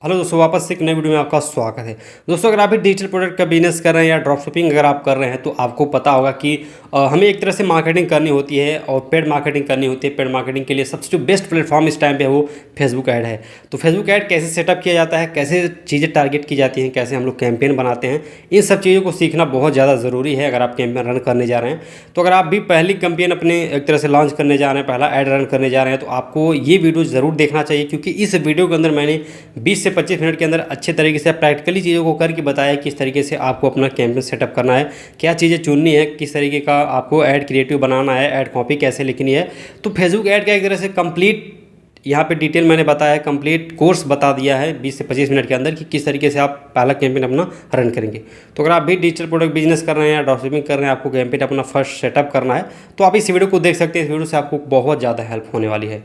Hello दोस्तों, वापस से एक नई वीडियो में आपका स्वागत है। दोस्तों, अगर आप भी डिजिटल प्रोडक्ट का बिजनेस कर रहे हैं या ड्रॉप शिपिंग अगर आप कर रहे हैं तो आपको पता होगा कि हमें एक तरह से मार्केटिंग करनी होती है और पेड मार्केटिंग करनी होती है। पेड मार्केटिंग के लिए सबसे जो बेस्ट प्लेटफॉर्म इस टाइम पे है वो फेसबुक ऐड है। तो फेसबुक ऐड कैसे सेटअप किया जाता है, कैसे चीज़ें टारगेट की जाती हैं, कैसे हम लोग कैंपेन बनाते हैं, इन सब चीज़ों को सीखना बहुत ज़्यादा ज़रूरी है अगर आप कैंपेन रन करने जा रहे हैं। तो अगर आप भी पहली कैंपेन अपने एक तरह से लॉन्च करने जा रहे हैं, पहला ऐड रन करने जा रहे हैं, तो आपको ये वीडियो ज़रूर देखना चाहिए, क्योंकि इस वीडियो के अंदर मैंने 20 से 25 मिनट के अंदर अच्छे तरीके से प्रैक्टिकली चीज़ों को करके बताया किस तरीके से आपको अपना कैंपेन सेटअप करना है, क्या चीज़ें चुननी है, किस तरीके का आपको ऐड क्रिएटिव बनाना है, ऐड कॉपी कैसे लिखनी है। तो फेसबुक ऐड का एक तरह से कंप्लीट यहाँ पे डिटेल मैंने बताया है, कंप्लीट कोर्स बता दिया है 20 से 25 मिनट के अंदर कि किस तरीके से आप पहला कैंपेन अपना रन करेंगे। तो अगर आप भी डिजिटल प्रोडक्ट बिजनेस कर रहे हैं या ड्रॉप शिपिंग कर रहे हैं, आपको कैंपेन अपना फर्स्ट सेटअप करना है, तो आप इस वीडियो को देख सकते हैं। इस वीडियो से आपको बहुत ज़्यादा हेल्प होने वाली है।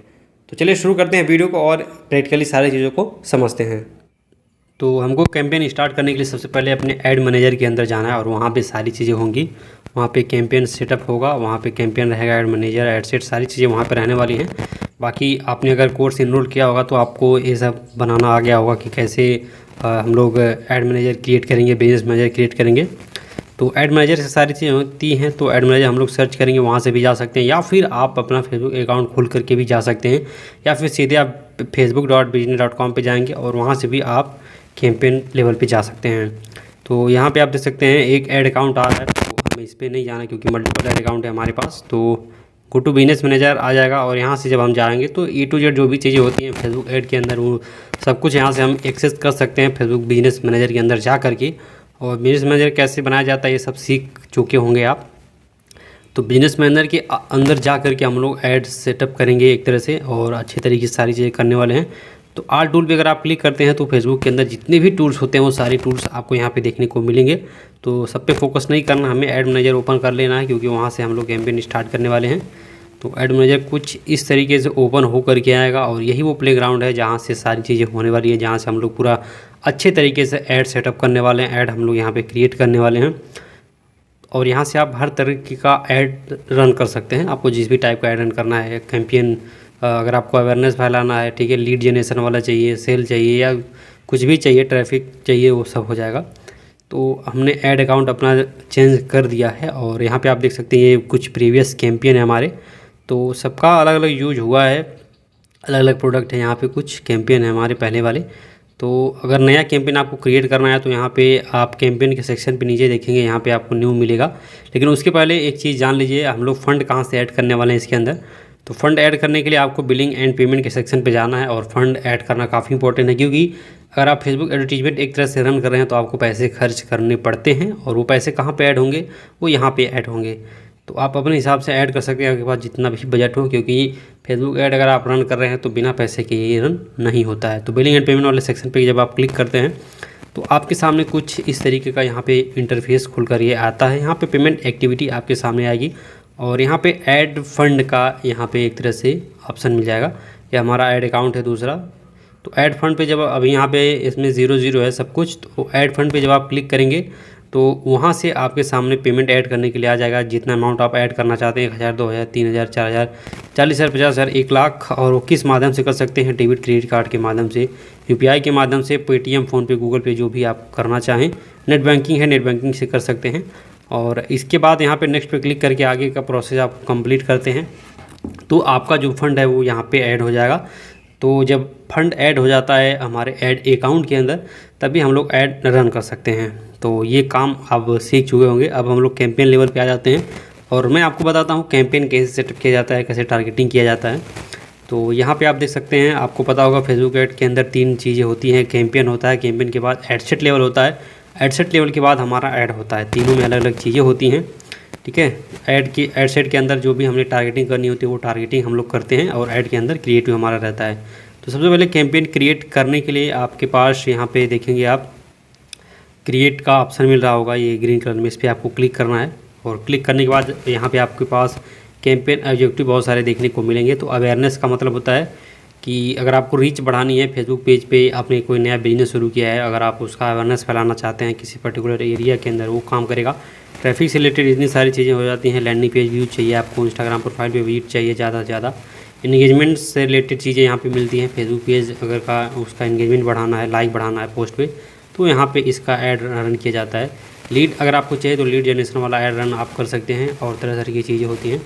तो चलिए शुरू करते हैं वीडियो को और प्रैक्टिकली सारी चीज़ों को समझते हैं। तो हमको कैंपेन स्टार्ट करने के लिए सबसे पहले अपने ऐड मैनेजर के अंदर जाना है और वहाँ पे सारी चीज़ें होंगी। वहाँ पे कैंपेन सेटअप होगा, वहाँ पे कैंपेन रहेगा, ऐड मैनेजर, ऐड सेट, सारी चीज़ें वहाँ पे रहने वाली हैं। बाकी आपने अगर कोर्स इनरोल किया होगा तो आपको ये सब बनाना आ गया होगा कि कैसे हम लोग ऐड मैनेजर क्रिएट करेंगे, बिजनेस मैनेजर क्रिएट करेंगे। तो ऐड मैनेजर से सारी चीज़ें होती हैं। तो ऐड मैनेजर हम लोग सर्च करेंगे, वहाँ से भी जा सकते हैं, या फिर आप अपना फेसबुक अकाउंट खोल करके भी जा सकते हैं, या फिर सीधे आप facebook.business.com पे जाएंगे और वहाँ से भी आप कैंपेन लेवल पे जा सकते हैं। तो यहाँ पे आप देख सकते हैं एक ऐड अकाउंट आ रहा है, तो हमें इस पर नहीं जाना क्योंकि मल्टीपल ऐड अकाउंट है हमारे पास। तो गो टू बिजनेस मैनेजर आ जाएगा और यहाँ से जब हम जाएंगे तो ए टू जेड जो भी चीज़ें होती हैं फेसबुक ऐड के अंदर, वो सब कुछ यहाँ से हम एक्सेस कर सकते हैं फेसबुक बिजनेस मैनेजर के अंदर जा करके। और बिजनेस मैनेजर कैसे बनाया जाता है ये सब सीख चुके होंगे आप। तो बिजनेस मैनेजर के अंदर जा करके हम लोग ऐड सेटअप करेंगे एक तरह से, और अच्छे तरीके से सारी चीज़ें करने वाले हैं। तो आल टूल पे अगर आप क्लिक करते हैं तो फेसबुक के अंदर जितने भी टूल्स होते हैं वो सारे टूल्स आपको यहाँ पे देखने को मिलेंगे। तो सब पे फोकस नहीं करना, हमें ऐड मैनेजर ओपन कर लेना है, क्योंकि वहाँ से हम लोग कैंपेन स्टार्ट करने वाले हैं। तो ऐड मैनेजर कुछ इस तरीके से ओपन हो करके आएगा और यही वो प्लेग्राउंड है जहाँ से सारी चीज़ें होने वाली है, जहाँ से हम लोग पूरा अच्छे तरीके से ऐड सेटअप करने वाले हैं, ऐड हम लोग यहाँ पे क्रिएट करने वाले हैं। और यहाँ से आप हर तरीके का ऐड रन कर सकते हैं, आपको जिस भी टाइप का ऐड रन करना है। कैंपेन अगर आपको अवेयरनेस फैलाना है, ठीक है, लीड जनरेशन वाला चाहिए, सेल चाहिए, या कुछ भी चाहिए, ट्रैफिक चाहिए, वो सब हो जाएगा। तो हमने ऐड अकाउंट अपना चेंज कर दिया है और यहाँ पे आप देख सकते हैं ये कुछ प्रीवियस कैंपेन है हमारे। तो सबका अलग अलग यूज हुआ है, अलग अलग प्रोडक्ट है। यहाँ पे कुछ कैंपेन है हमारे पहले वाले। तो अगर नया कैंपेन आपको क्रिएट करना है तो यहाँ पे आप कैंपेन के सेक्शन पे नीचे देखेंगे, यहाँ पे आपको न्यू मिलेगा। लेकिन उसके पहले एक चीज़ जान लीजिए, हम लोग फ़ंड कहाँ से ऐड करने वाले हैं इसके अंदर। तो फ़ंड ऐड करने के लिए आपको बिलिंग एंड पेमेंट के सेक्शन पे जाना है, और फ़ंड ऐड करना काफ़ी इंपॉर्टेंट है, क्योंकि अगर आप फेसबुक एडवर्टीजमेंट एक तरह से रन कर रहे हैं तो आपको पैसे खर्च करने पड़ते हैं, और वो पैसे कहाँ पे ऐड होंगे, वो यहाँ पे ऐड होंगे। तो आप अपने हिसाब से ऐड कर सकते हैं, आपके पास जितना भी बजट हो, क्योंकि फेसबुक ऐड अगर आप रन कर रहे हैं तो बिना पैसे के ये रन नहीं होता है। तो बिलिंग एंड पेमेंट वाले सेक्शन पे जब आप क्लिक करते हैं तो आपके सामने कुछ इस तरीके का यहाँ पे इंटरफेस खुलकर ये आता है। यहाँ पे पेमेंट एक्टिविटी आपके सामने आएगी और यहाँ पे ऐड फंड का यहाँ पे एक तरह से ऑप्शन मिल जाएगा। ये हमारा ऐड अकाउंट है दूसरा। तो ऐड फंड पे जब अभी यहाँ पे इसमें 0 है सब कुछ, तो ऐड फंड पे जब आप क्लिक करेंगे तो वहाँ से आपके सामने पेमेंट ऐड करने के लिए आ जाएगा। जितना अमाउंट आप ऐड करना चाहते हैं, 1000, 2000, 3000, 4000, 40,000, 50,000, 1 लाख, और वो किस माध्यम से कर सकते हैं, डेबिट क्रेडिट कार्ड के माध्यम से, यूपीआई के माध्यम से, पेटीएम, फ़ोनपे, गूगल पे, जो भी आप करना चाहें। नेट बैंकिंग है, नेट बैंकिंग से कर सकते हैं। और इसके बाद यहाँ पे नेक्स्ट पे क्लिक करके आगे का प्रोसेस आप कंप्लीट करते हैं तो आपका जो फंड है वो यहाँ पे ऐड हो जाएगा। तो जब फंड ऐड हो जाता है हमारे ऐड अकाउंट के अंदर, तभी हम लोग ऐड रन कर सकते हैं। तो ये काम आप सीख चुके होंगे। अब हम लोग कैंपेन लेवल पे आ जाते हैं और मैं आपको बताता हूँ कैंपेन कैसे सेटअप किया जाता है, कैसे टारगेटिंग किया जाता है। तो यहाँ पे आप देख सकते हैं, आपको पता होगा फेसबुक ऐड के अंदर 3 चीज़ें होती हैं। कैंपेन होता है, कैंपेन के बाद एड सेट लेवल होता है, एड सेट लेवल के बाद हमारा ऐड होता है। तीनों में अलग अलग चीज़ें होती हैं, ठीक है। ऐड सेट के अंदर जो भी हमने टारगेटिंग करनी होती है वो टारगेटिंग हम लोग करते हैं, और ऐड के अंदर क्रिएटिव हमारा रहता है। तो सबसे पहले कैंपेन क्रिएट करने के लिए आपके पास यहाँ पे देखेंगे आप क्रिएट का ऑप्शन मिल रहा होगा, ये ग्रीन कलर में, इस पर आपको क्लिक करना है। और क्लिक करने के बाद यहाँ पे आपके पास कैंपेन ऑब्जेक्टिव बहुत सारे देखने को मिलेंगे। तो अवेयरनेस का मतलब होता है कि अगर आपको रीच बढ़ानी है, फेसबुक पेज पे आपने कोई नया बिजनेस शुरू किया है, अगर आप उसका अवेयरनेस फैलाना चाहते हैं किसी पर्टिकुलर एरिया के अंदर, वो काम करेगा। ट्रैफिक से रिलेटेड इतनी सारी चीज़ें हो जाती हैं। लैंडिंग पेज व्यूज चाहिए आपको, इंस्टाग्राम प्रोफाइल पे व्यूज चाहिए ज़्यादा से ज़्यादा, एंगेजमेंट से रिलेटेड चीज़ें यहाँ पे मिलती हैं। फेसबुक पेज अगर का उसका एंगेजमेंट बढ़ाना है, लाइक बढ़ाना है पोस्ट पे, तो यहाँ पे इसका ऐड रन किया जाता है। लीड अगर आपको चाहिए तो लीड जनरेशन वाला ऐड रन आप कर सकते हैं, और तरह तरह की चीज़ें होती हैं।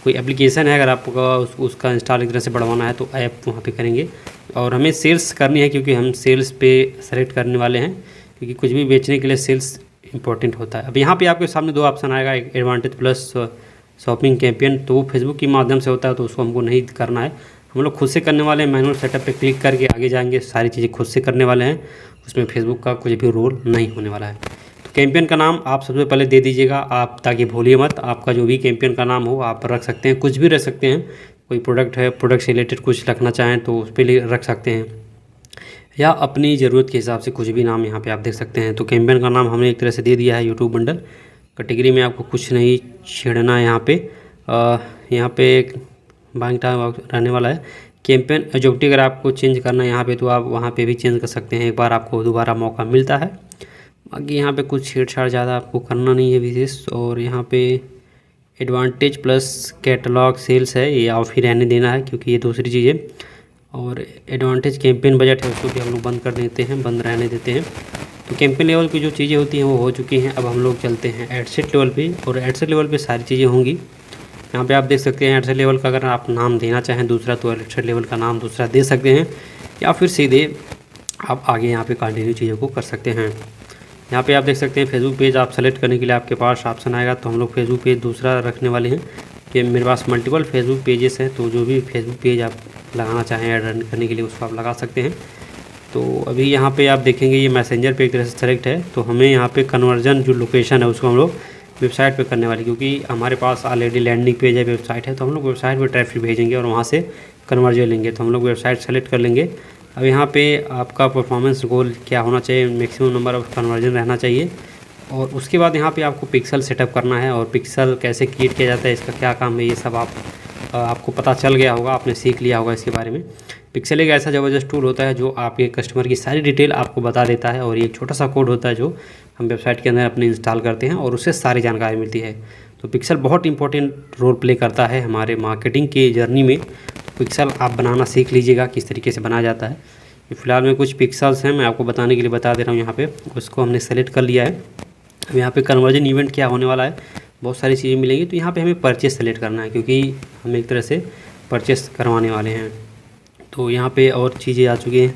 कोई एप्लीकेशन है अगर आपका उसका इंस्टॉल एक तरह से बढ़वाना है तो ऐप वहाँ पे करेंगे। और हमें सेल्स करनी है क्योंकि हम सेल्स पे सेलेक्ट करने वाले हैं, क्योंकि कुछ भी बेचने के लिए सेल्स इंपॉर्टेंट होता है। अब यहाँ पे आपके सामने 2 ऑप्शन आएगा, एक एडवांटेज प्लस शॉपिंग कैंपेन, तो वो फेसबुक के माध्यम से होता है, तो उसको हमको नहीं करना है। हम लोग खुद से करने वाले हैं। मैनुअल सेटअप पे क्लिक करके आगे जाएंगे, सारी चीज़ें खुद से करने वाले हैं, उसमें फेसबुक का कुछ भी रोल नहीं होने वाला है। तो कैंपेन का नाम आप सबसे पहले दे दीजिएगा आप, ताकि भूलिए मत। आपका जो भी कैंपेन का नाम हो आप रख सकते हैं, कुछ भी रख सकते हैं। कोई प्रोडक्ट है, प्रोडक्ट से रिलेटेड कुछ रखना चाहें तो उस पर रख सकते हैं, या अपनी ज़रूरत के हिसाब से कुछ भी नाम यहाँ पे आप देख सकते हैं। तो कैंपेन का नाम हमने एक तरह से दे दिया है यूट्यूब बंडल। कैटेगरी में आपको कुछ नहीं छेड़ना है यहाँ पे। यहाँ पे बाइंग टाइम रहने वाला है। कैंपेन ऑब्जेक्टिव अगर आपको चेंज करना है यहाँ पे तो आप वहाँ पे भी चेंज कर सकते हैं, एक बार आपको दोबारा मौका मिलता है। बाकी यहाँ पे कुछ छेड़छाड़ ज़्यादा आपको करना नहीं है विशेष। और यहाँ पे एडवांटेज प्लस कैटलॉग सेल्स है, ये ऑफ ही रहने देना है क्योंकि ये दूसरी चीज़ है। और एडवांटेज कैंपेन बजट है, उसको भी हम लोग बंद कर देते हैं, बंद रहने देते हैं। तो कैंपेन लेवल की जो चीज़ें होती हैं वो हो चुकी हैं। अब हम लोग चलते हैं एडसेट लेवल पे, और एडसेट लेवल पे सारी चीज़ें होंगी। यहाँ पे आप देख सकते हैं एडसेट लेवल का अगर आप नाम देना चाहें दूसरा, तो एडसेट लेवल का नाम दूसरा दे सकते हैं, या फिर सीधे आप आगे यहाँ पे कंटिन्यू चीज़ों को कर सकते हैं। यहाँ पे आप देख सकते हैं फेसबुक पेज आप सेलेक्ट करने के लिए आपके पास ऑप्शन आएगा। तो हम लोग फेसबुक पेज दूसरा रखने वाले हैं कि मेरे पास मल्टीपल फेसबुक पेजेस हैं, तो जो भी फेसबुक पेज आप लगाना चाहें ऐड रन करने के लिए उसको आप लगा सकते हैं। तो अभी यहाँ पे आप देखेंगे ये मैसेंजर पे एक तरह से सेलेक्ट है, तो हमें यहाँ पे कन्वर्जन जो लोकेशन है उसको हम लोग वेबसाइट पे करने वाले, क्योंकि हमारे पास ऑलरेडी लैंडिंग पेज है, वेबसाइट है, तो हम लोग वेबसाइट पे ट्रैफिक भेजेंगे और वहाँ से कन्वर्जन लेंगे। तो हम लोग वेबसाइट सेलेक्ट कर लेंगे। अब यहाँ पे आपका परफॉर्मेंस गोल क्या होना चाहिए, मैक्सिमम नंबर ऑफ कन्वर्जन रहना चाहिए। और उसके बाद यहाँ पे आपको पिक्सल सेटअप करना है, और पिक्सल कैसे क्रिएट किया जाता है, इसका क्या काम है, ये सब आपको पता चल गया होगा, आपने सीख लिया होगा इसके बारे में। पिक्सल एक ऐसा ज़बरदस्त टूल होता है जो आपके कस्टमर की सारी डिटेल आपको बता देता है, और ये एक छोटा सा कोड होता है जो हम वेबसाइट के अंदर अपने इंस्टॉल करते हैं और उससे सारी जानकारी मिलती है। तो पिक्सल बहुत इंपॉर्टेंट रोल प्ले करता है हमारे मार्केटिंग की जर्नी में। तो पिक्सल आप बनाना सीख लीजिएगा किस तरीके से बनाया जाता है। फ़िलहाल में कुछ पिक्सल्स हैं, मैं आपको बताने के लिए बता दे रहा हूँ। यहाँ पे उसको हमने सेलेक्ट कर लिया है। अब यहाँ पे कन्वर्जन इवेंट क्या होने वाला है, बहुत सारी चीज़ें मिलेंगी। तो यहाँ पे हमें परचेस सेलेक्ट करना है, क्योंकि हम एक तरह से परचेस करवाने वाले हैं। तो यहाँ पे और चीज़ें आ चुकी हैं।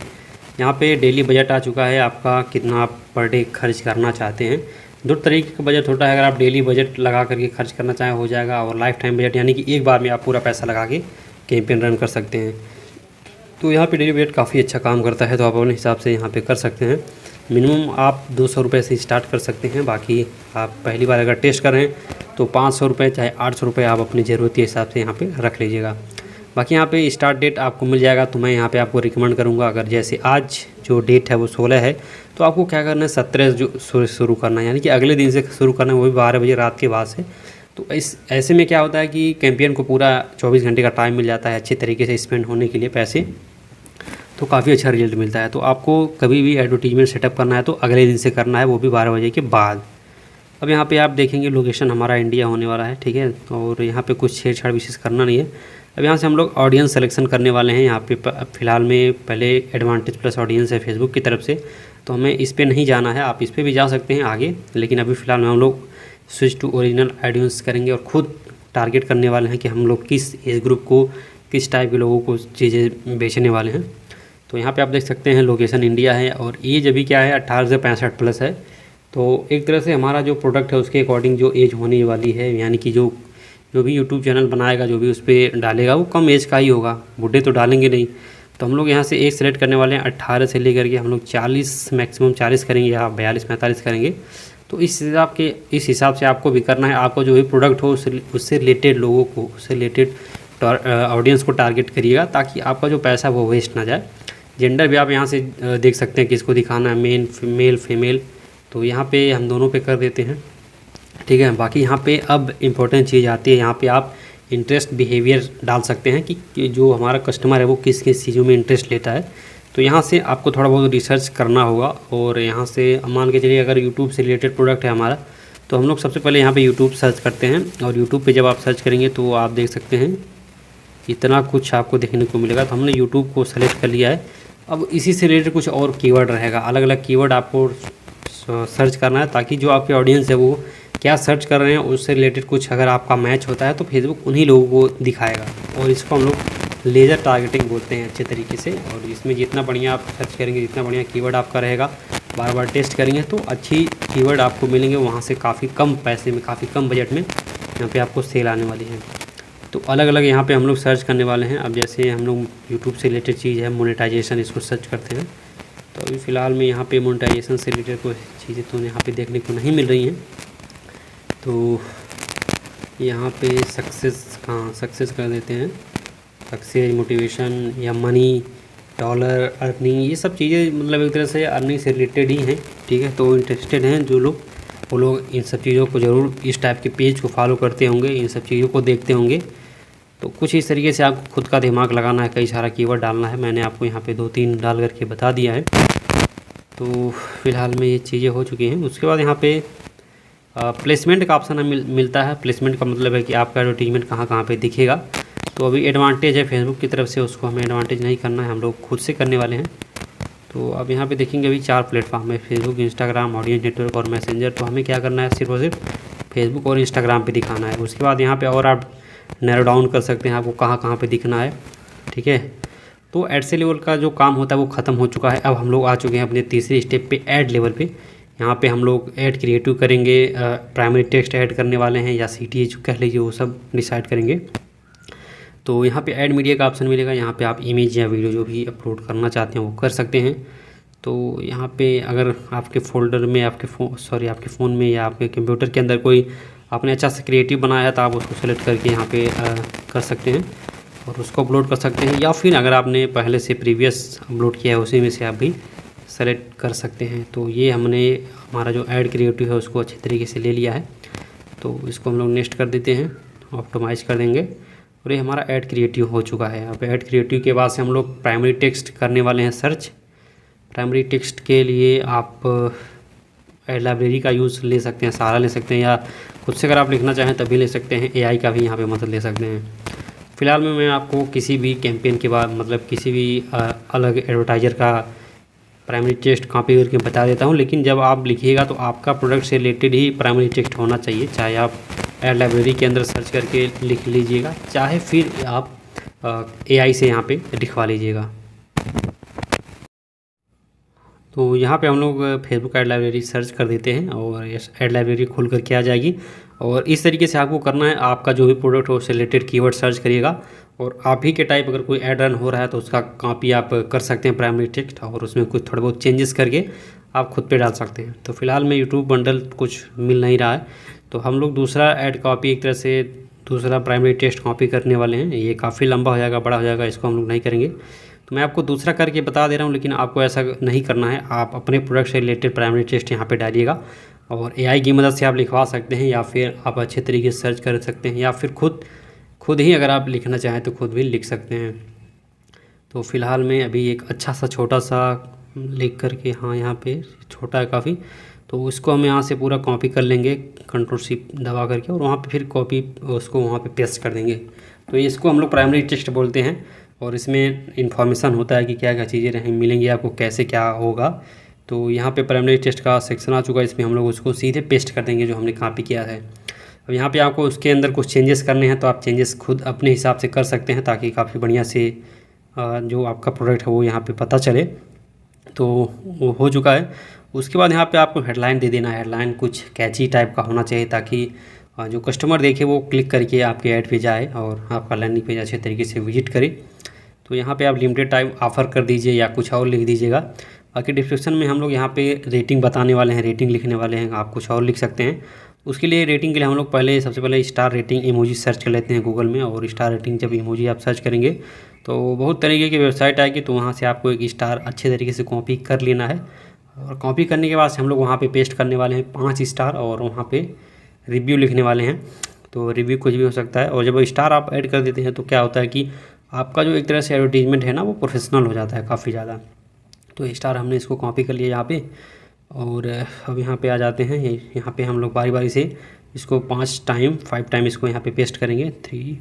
यहाँ पे डेली बजट आ चुका है आपका, कितना आप पर डे खर्च करना चाहते हैं। 2 तरीके का बजट होता है, अगर आप डेली बजट लगा करके खर्च करना चाहें हो जाएगा, और लाइफ टाइम बजट यानी कि एक बार में आप पूरा पैसा लगा के कैंपेन रन कर सकते हैं। तो यहाँ पे डेली बजट काफ़ी अच्छा काम करता है, तो आप अपने हिसाब से यहाँ पे कर सकते हैं। मिनिमम आप 200 रुपये से स्टार्ट कर सकते हैं। बाकी आप पहली बार अगर टेस्ट कर रहे हैं तो 500 रुपये चाहे 800 रुपये आप अपनी ज़रूरत के हिसाब से यहाँ पे रख लीजिएगा। बाकी यहाँ पे स्टार्ट डेट आपको मिल जाएगा। तो मैं यहाँ पे आपको रिकमेंड करूँगा, अगर जैसे आज जो डेट है वो 16 है, तो आपको क्या करना है 17 जो शुरू करना है, यानी कि अगले दिन से शुरू करना है, वो भी 12 बजे रात के बाद से। तो ऐसे में क्या होता है कि कैंपेन को पूरा 24 घंटे का टाइम मिल जाता है अच्छे तरीके से स्पेंड होने के लिए पैसे, तो काफ़ी अच्छा रिजल्ट मिलता है। तो आपको कभी भी एडवर्टीजमेंट सेटअप करना है तो अगले दिन से करना है, वो भी 12 बजे के बाद। अब यहाँ पे आप देखेंगे लोकेशन हमारा इंडिया होने वाला है, ठीक है। और यहाँ पे कुछ छेड़छाड़ विशेष करना नहीं है। अब यहाँ से हम लोग ऑडियंस सिलेक्शन करने वाले हैं। यहाँ पे फ़िलहाल में पहले एडवांटेज प्लस ऑडियंस है फेसबुक की तरफ से, तो हमें इस पर नहीं जाना है। आप इस पर भी जा सकते हैं आगे, लेकिन अभी फ़िलहाल में हम लोग स्विच टू ओरिजिनल ऑडियंस करेंगे, और ख़ुद टारगेट करने वाले हैं कि हम लोग किस एज ग्रुप को, किस टाइप के लोगों को चीज़ें बेचने वाले हैं। तो यहाँ पे आप देख सकते हैं लोकेशन इंडिया है, और एज अभी क्या है 18 से 65 प्लस है। तो एक तरह से हमारा जो प्रोडक्ट है उसके अकॉर्डिंग जो एज होने वाली है, यानी कि जो भी यूट्यूब चैनल बनाएगा, जो भी उस पर डालेगा वो कम एज का ही होगा, बूढ़े तो डालेंगे नहीं। तो हम लोग यहाँ से एज सेलेक्ट करने वाले हैं 18 से लेकर के हम लोग 40, मैक्सिमम 40 करेंगे, या 42-45 करेंगे। तो इस हिसाब से आपको भी करना है। आपको जो भी प्रोडक्ट हो उससे रिलेटेड लोगों को, उससे रिलेटेड ऑडियंस को टारगेट करिएगा, ताकि आपका जो पैसा वो वेस्ट ना जाए। जेंडर भी आप यहाँ से देख सकते हैं किसको दिखाना है, मेल फीमेल। तो यहाँ पे हम दोनों पे कर देते हैं, ठीक है। बाकी यहाँ पे अब इम्पोर्टेंट चीज़ आती है, यहाँ पे आप इंटरेस्ट बिहेवियर डाल सकते हैं कि जो हमारा कस्टमर है वो किस किस चीज़ों में इंटरेस्ट लेता है। तो यहाँ से आपको थोड़ा बहुत रिसर्च करना होगा, और यहाँ से मान के चलिए अगर यूट्यूब से रिलेटेड प्रोडक्ट है हमारा, तो हम लोग सबसे पहले यहाँ पे यूट्यूब सर्च करते हैं। और यूट्यूब पे जब आप सर्च करेंगे तो आप देख सकते हैं इतना कुछ आपको देखने को मिलेगा। तो हमने यूट्यूब को सेलेक्ट कर लिया है। अब इसी से रिलेटेड कुछ और कीवर्ड रहेगा, अलग अलग कीवर्ड आपको सर्च करना है, ताकि जो आपके ऑडियंस है वो क्या सर्च कर रहे हैं उससे रिलेटेड कुछ अगर आपका मैच होता है तो फेसबुक उन्हीं लोगों को दिखाएगा। और इसको हम लोग लेज़र टारगेटिंग बोलते हैं अच्छे तरीके से। और इसमें जितना बढ़िया आप सर्च करेंगे, जितना बढ़िया कीवर्ड आपका रहेगा, बार बार टेस्ट करेंगे तो अच्छी कीवर्ड आपको मिलेंगे। वहाँ से काफ़ी कम पैसे में, काफ़ी कम बजट में यहाँ पे आपको सेल आने वाली है। तो अलग अलग यहाँ पे हम लोग सर्च करने वाले हैं। अब जैसे हम लोग यूट्यूब से रिलेटेड चीज़ है मोनेटाइजेशन, इसको सर्च करते हैं। तो अभी फ़िलहाल में यहाँ पे मोनेटाइजेशन से रिलेटेड कोई चीज़ें तो यहाँ पे देखने को नहीं मिल रही हैं। तो यहाँ पे सक्सेस कर देते हैं, सक्सेस, मोटिवेशन या मनी, डॉलर, अर्निंग, ये सब चीज़ें मतलब एक तरह से अर्निंग से रिलेटेड ही हैं। ठीक है, तो इंटरेस्टेड हैं जो लोग, वो लोग इन सब चीज़ों को ज़रूर, इस टाइप के पेज को फॉलो करते होंगे, इन सब चीज़ों को देखते होंगे। तो कुछ इस तरीके से आपको खुद का दिमाग लगाना है, कई सारा कीवर्ड डालना है। मैंने आपको यहाँ पे 2-3 डाल करके बता दिया है। तो फ़िलहाल में ये चीज़ें हो चुकी हैं। उसके बाद यहाँ पे प्लेसमेंट का ऑप्शन मिलता है। प्लेसमेंट का मतलब है कि आपका एडवर्टीजमेंट कहाँ कहाँ पे दिखेगा। तो अभी एडवांटेज है फेसबुक की तरफ से, उसको हमें एडवांटेज नहीं करना है, हम लोग खुद से करने वाले हैं। तो अब यहाँ पे देखेंगे अभी 4 प्लेटफॉर्म है, फेसबुक, इंस्टाग्राम, ऑडियंस नेटवर्क और मैसेंजर। तो हमें क्या करना है, सिर्फ और सिर्फ फेसबुक और इंस्टाग्राम पे दिखाना है। उसके बाद यहाँ पे और आप नैरो डाउन कर सकते हैं आपको कहाँ कहाँ पे दिखना है। ठीक है, तो एड से लेवल का जो काम होता है वो ख़त्म हो चुका है। अब हम लोग आ चुके हैं अपने तीसरे स्टेप पे, ऐड लेवल पे। यहाँ पे हम लोग ऐड क्रिएटिव करेंगे, प्राइमरी टेक्स्ट ऐड करने वाले हैं या CTA कह लीजिए, वो सब डिसाइड करेंगे। तो यहाँ पे ऐड मीडिया का ऑप्शन मिलेगा। यहाँ पे आप इमेज या वीडियो जो भी अपलोड करना चाहते हैं वो कर सकते हैं। तो यहाँ पे अगर आपके फोल्डर में, आपके फ़ोन में या आपके कंप्यूटर के अंदर कोई आपने अच्छा सा क्रिएटिव बनाया है तो आप उसको सेलेक्ट करके यहाँ पे कर सकते हैं और उसको अपलोड कर सकते हैं। या फिर अगर आपने पहले से प्रीवियस अपलोड किया है उसी में से आप भी सेलेक्ट कर सकते हैं। तो ये हमने हमारा जो ऐड क्रिएटिव है उसको अच्छे तरीके से ले लिया है। तो इसको हम लोग नेक्स्ट कर देते हैं, ऑप्टिमाइज़ कर देंगे और ये हमारा ऐड क्रिएटिव हो चुका है। अब ऐड क्रिएटिव के बाद से हम लोग प्राइमरी टेक्स्ट करने वाले हैं सर्च। प्राइमरी टेक्स्ट के लिए आप ऐड लाइब्रेरी का यूज़ ले सकते हैं, सहारा ले सकते हैं, या खुद से अगर आप लिखना चाहें तभी ले सकते हैं। AI का भी यहाँ पे मदद ले सकते हैं। फ़िलहाल में मैं आपको किसी भी कैंपेन के बाद, मतलब किसी भी अलग एडवर्टाइज़र का प्राइमरी टेक्स्ट कॉपी करके बता देता हूँ। लेकिन जब आप लिखिएगा तो आपका प्रोडक्ट से रिलेटेड ही प्राइमरी टेक्स्ट होना चाहिए। चाहे आप ऐड लाइब्रेरी के अंदर सर्च करके लिख लीजिएगा, चाहे फिर आप AI से यहाँ पे लिखवा लीजिएगा। तो यहाँ पे हम लोग फेसबुक ऐड लाइब्रेरी सर्च कर देते हैं और ऐड लाइब्रेरी खुल कर के आ जाएगी। और इस तरीके से आपको करना है, आपका जो भी प्रोडक्ट हो उससे रिलेटेड कीवर्ड सर्च करिएगा और आप ही के टाइप अगर कोई ऐड रन हो रहा है तो उसका कॉपी आप कर सकते हैं प्राइमरी टेक्स्ट, और उसमें कुछ थोड़े बहुत चेंजेस करके आप खुद पे डाल सकते हैं। तो फिलहाल में यूट्यूब बंडल कुछ मिल नहीं रहा है, तो हम लोग दूसरा ऐड कॉपी, एक तरह से दूसरा प्राइमरी टेक्स्ट कॉपी करने वाले हैं। ये काफ़ी लंबा हो जाएगा, बड़ा हो जाएगा, इसको हम लोग नहीं करेंगे। तो मैं आपको दूसरा करके बता दे रहा हूँ, लेकिन आपको ऐसा नहीं करना है। आप अपने प्रोडक्ट से रिलेटेड प्राइमरी टेक्स्ट यहाँ पे डालिएगा और AI की मदद से आप लिखवा सकते हैं, या फिर आप अच्छे तरीके से सर्च कर सकते हैं, या फिर खुद ही अगर आप लिखना चाहें तो खुद भी लिख सकते हैं। तो फ़िलहाल में अभी एक अच्छा सा छोटा सा लिख करके, हाँ यहाँ पे छोटा है काफ़ी, तो इसको हम यहाँ से पूरा कॉपी कर लेंगे Ctrl+C दबा करके, और वहाँ पे फिर कॉपी उसको वहाँ पे पेस्ट कर देंगे। तो इसको हम लोग प्राइमरी टेक्स्ट बोलते हैं और इसमें इन्फॉर्मेशन होता है कि क्या क्या चीज़ें रहें मिलेंगी आपको, कैसे क्या होगा। तो यहाँ पे प्राइमरी टेक्स्ट का सेक्शन आ चुका है, इसमें हम लोग उसको सीधे पेस्ट कर देंगे जो हमने कॉपी किया है। अब यहाँ पे आपको उसके अंदर कुछ चेंजेस करने हैं तो आप चेंजेस खुद अपने हिसाब से कर सकते हैं, ताकि काफ़ी बढ़िया से जो आपका प्रोडक्ट है वो यहाँ पे पता चले। तो वो हो चुका है। उसके बाद यहाँ पे आपको हेडलाइन दे देना है। हेडलाइन कुछ कैची टाइप का होना चाहिए, ताकि जो कस्टमर देखे वो क्लिक करके आपके ऐड पे जाए और आपका लैंडिंग पेज अच्छे तरीके से विजिट करे। तो यहाँ पे आप लिमिटेड टाइम ऑफ़र कर दीजिए या कुछ और लिख दीजिएगा। बाकी डिस्क्रिप्शन में हम लोग यहाँ पे रेटिंग बताने वाले हैं, रेटिंग लिखने वाले हैं, आप कुछ और लिख सकते हैं। उसके लिए रेटिंग के लिए हम लोग सबसे पहले स्टार रेटिंग इमोजी सर्च कर लेते हैं गूगल में, और स्टार रेटिंग जब इमोजी आप सर्च करेंगे तो बहुत तरीके की वेबसाइट आएगी, तो वहाँ से आपको एक स्टार अच्छे तरीके से कॉपी कर लेना है। और कॉपी करने के बाद से हम लोग वहाँ पे पेस्ट करने वाले हैं 5 स्टार, और वहाँ पे रिव्यू लिखने वाले हैं। तो रिव्यू कुछ भी हो सकता है, और जब स्टार आप ऐड कर देते हैं तो क्या होता है कि आपका जो एक तरह से एडवर्टीजमेंट है ना वो प्रोफेशनल हो जाता है काफ़ी ज़्यादा। तो स्टार हमने इसको कॉपी कर लिया यहाँ पे, और अब यहाँ पे आ जाते हैं। यहाँ पे हम लोग बारी बारी से इसको 5 टाइम इसको यहाँ पे पेस्ट करेंगे। 3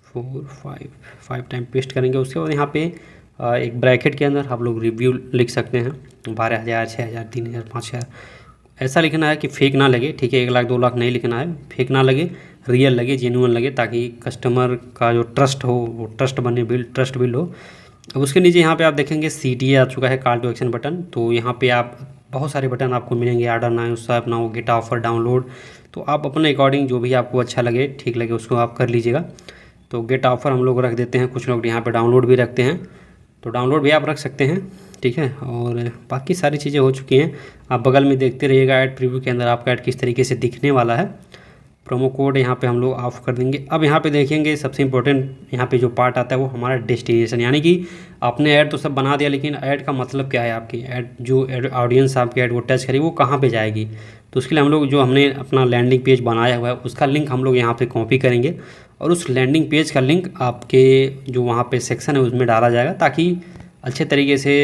4 5 5 टाइम पेस्ट करेंगे। उसके बाद यहाँ पे एक ब्रैकेट के अंदर आप लोग रिव्यू लिख सकते हैं 12,000, 6,000, 3,000, 5,000, ऐसा लिखना है कि फेक ना लगे, ठीक है। 1 लाख 2 लाख नहीं लिखना है, फेक ना लगे, रियल लगे, जेन्युइन लगे, ताकि कस्टमर का जो ट्रस्ट हो वो ट्रस्ट बने, ट्रस्ट बिल्ड हो। अब उसके नीचे यहाँ पे आप देखेंगे CTA आ चुका है, कॉल टू एक्शन बटन। तो यहाँ पे आप बहुत सारे बटन आपको मिलेंगे, order now, swap now, get offer, download. तो आप अपने अकॉर्डिंग जो भी आपको अच्छा लगे, ठीक लगे, उसको आप कर लीजिएगा। तो गेट ऑफर हम लोग रख देते हैं, कुछ लोग यहाँ पे डाउनलोड भी रखते हैं, तो डाउनलोड भी आप रख सकते हैं, ठीक है। और बाकी सारी चीज़ें हो चुकी हैं। आप बगल में देखते रहिएगा ऐड प्रीव्यू के अंदर आपका ऐड किस तरीके से दिखने वाला है। प्रोमो कोड यहाँ पे हम लोग ऑफ कर देंगे। अब यहाँ पे देखेंगे सबसे इम्पोर्टेंट यहाँ पे जो पार्ट आता है वो हमारा डेस्टिनेशन, यानी कि आपने ऐड तो सब बना दिया, लेकिन ऐड का मतलब क्या है, आपकी ऐड जो ऑडियंस आपकी ऐड वो टच करेगी वो कहाँ पे जाएगी। तो उसके लिए हम लोग जो हमने अपना लैंडिंग पेज बनाया हुआ है उसका लिंक हम लोग यहाँ पे कॉपी करेंगे और उस लैंडिंग पेज का लिंक आपके जो वहाँ पे सेक्शन है उसमें डाला जाएगा, ताकि अच्छे तरीके से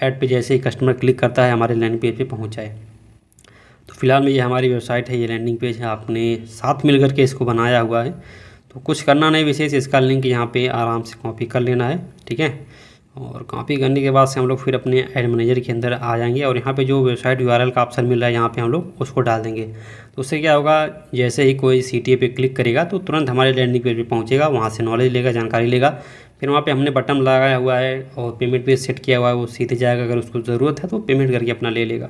ऐड पे जैसे ही कस्टमर क्लिक करता है हमारे लैंडिंग पेज पे पहुँच जाए। तो फिलहाल में ये हमारी वेबसाइट है, ये लैंडिंग पेज है, आपने साथ मिल करके इसको बनाया हुआ है। तो कुछ करना नहीं विशेष, इसका लिंक यहाँ पे आराम से कॉपी कर लेना है, ठीक है। और कॉपी करने के बाद से हम लोग फिर अपने ऐड मैनेजर के अंदर आ जाएंगे और यहाँ पे जो वेबसाइट URL का ऑप्शन मिल रहा है यहाँ पे हम लोग उसको डाल देंगे। तो उससे क्या होगा, जैसे ही कोई CTA पे क्लिक करेगा तो तुरंत हमारे लैंडिंग पेज पे पहुँचेगा, वहाँ से नॉलेज लेगा, जानकारी लेगा। फिर वहाँ पे हमने बटन लगाया हुआ है और पेमेंट भी सेट किया हुआ है, वो सीधे जाएगा, अगर उसको ज़रूरत है तो पेमेंट करके अपना ले लेगा।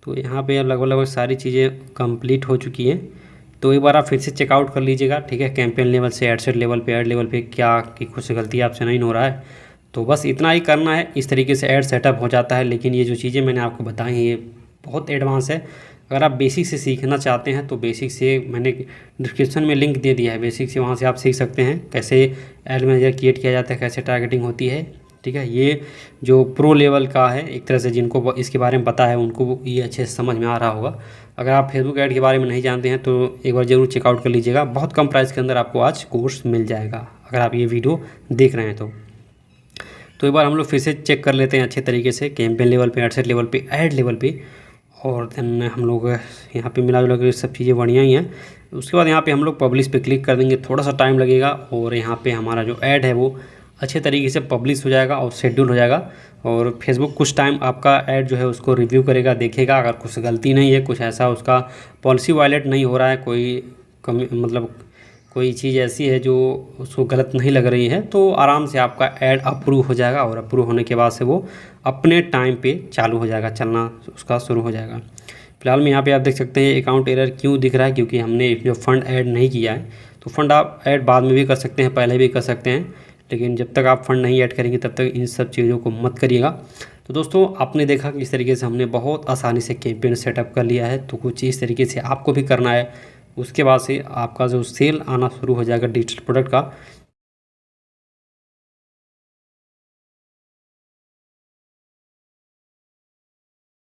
तो यहाँ पे लगभग सारी चीज़ें कंप्लीट हो चुकी हैं। तो एक बार आप फिर से चेकआउट कर लीजिएगा, ठीक है। कैंपेन लेवल से एड सेट लेवल पे, ऐड लेवल पे क्या कि कुछ गलती आपसे नहीं हो रहा है, तो बस इतना ही करना है। इस तरीके से ऐड सेटअप हो जाता है। लेकिन ये जो चीज़ें मैंने आपको बताई हैं ये बहुत एडवांस है। अगर आप बेसिक से सीखना चाहते हैं तो बेसिक से मैंने डिस्क्रिप्शन में लिंक दे दिया है, बेसिक से वहाँ से आप सीख सकते हैं कैसे ऐड मैनेजर क्रिएट किया जाता है, कैसे टारगेटिंग होती है, ठीक है। ये जो प्रो लेवल का है, एक तरह से जिनको इसके बारे में पता है उनको ये अच्छे से समझ में आ रहा होगा। अगर आप फेसबुक ऐड के बारे में नहीं जानते हैं तो एक बार ज़रूर चेकआउट कर लीजिएगा। बहुत कम प्राइस के अंदर आपको आज कोर्स मिल जाएगा, अगर आप ये वीडियो देख रहे हैं तो एक बार हम लोग फिर से चेक कर लेते हैं अच्छे तरीके से, कैंपेन लेवल पे, एडसेट लेवल पे, ऐड लेवल पे। और देन हम लोग यहाँ पे मिला जुला कर सब चीज़ें बढ़िया ही हैं। उसके बाद यहाँ पे हम लोग पब्लिश पे क्लिक कर देंगे, थोड़ा सा टाइम लगेगा और यहाँ पे हमारा जो ऐड है वो अच्छे तरीके से पब्लिश हो जाएगा और शेड्यूल हो जाएगा। और फेसबुक कुछ टाइम आपका ऐड जो है उसको रिव्यू करेगा, देखेगा, अगर कुछ गलती नहीं है, कुछ ऐसा उसका पॉलिसी वायलेट नहीं हो रहा है, कोई कमी मतलब कोई चीज़ ऐसी है जो उसको गलत नहीं लग रही है, तो आराम से आपका ऐड अप्रूव हो जाएगा। और अप्रूव होने के बाद से वो अपने टाइम पे चालू हो जाएगा, चलना उसका शुरू हो जाएगा। फिलहाल में यहाँ पे आप देख सकते हैं अकाउंट एरर क्यों दिख रहा है, क्योंकि हमने जो फंड ऐड नहीं किया है। तो फंड आप ऐड बाद में भी कर सकते हैं, पहले भी कर सकते हैं, लेकिन जब तक आप फंड नहीं ऐड करेंगे तब तक इन सब चीज़ों को मत करिएगा। तो दोस्तों आपने देखा कि इस तरीके से हमने बहुत आसानी से कैंपेन सेटअप कर लिया है। तो कुछ इस तरीके से आपको भी करना है, उसके बाद से आपका जो सेल आना शुरू हो जाएगा डिजिटल प्रोडक्ट का।